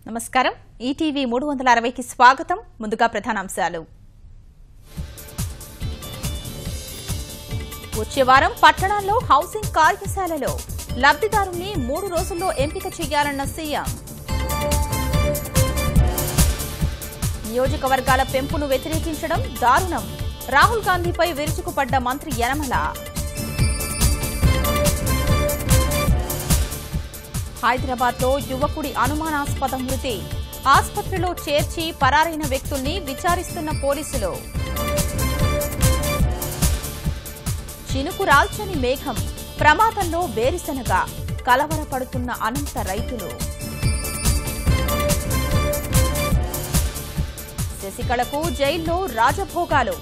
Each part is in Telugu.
నమస్కారం ఈటీవీ 360కి స్వాగతం ముందుగా ప్రధానాంశాలు వచ్చే వారం పట్టణాల్లో హౌసింగ్ కార్యశాలలో లబ్ధిదారుల్ని 3 రోజుల్లో ఎంపిక చేయాలన్న సీఎం నియోజకవర్గాల పెంపును వ్యతిరేకించడం దారుణం రాహుల్ గాంధీపై విరుచుకుపడ్డ మంత్రి యనమల హైదరాబాద్లో యువకుడి అనుమానాస్పద మృతి ఆసుపత్రిలో చేర్చి పరారైన వ్యక్తుల్ని విచారిస్తున్న పోలీసులు చినుకు రాల్చని మేఘం ప్రమాదంలో వేరుశనగ కలవరపడుతున్న అనంత రైతులు శశికళకు జైల్లో రాజభోగాలు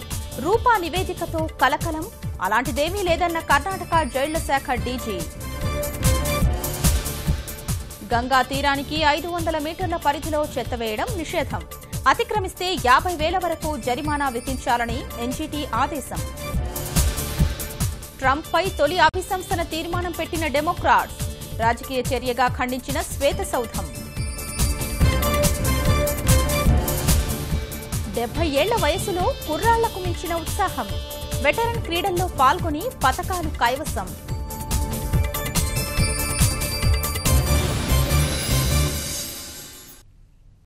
రూపా నివేదికతో కలకలం అలాంటిదేమీ లేదన్న కర్ణాటక జైళ్ల శాఖ డీజీ గంగా తీరానికి 500 మీటర్ల పరిధిలో చెత్త వేయడం నిషేధం అతిక్రమిస్తే 50,000 వరకు జరిమానా విధించాలని ఎన్జీటీ ఆదేశం ట్రంప్పై తొలి అభిశంసన తీర్మానం పెట్టిన డెమోక్రాట్స్ రాజకీయ చర్యగా ఖండించిన శ్వేతసౌధం 70 ఏళ్ల వయసులో కుర్రాళ్లకు మించిన ఉత్సాహం వెటరన్ క్రీడల్లో పాల్గొని పతకాలు కైవసం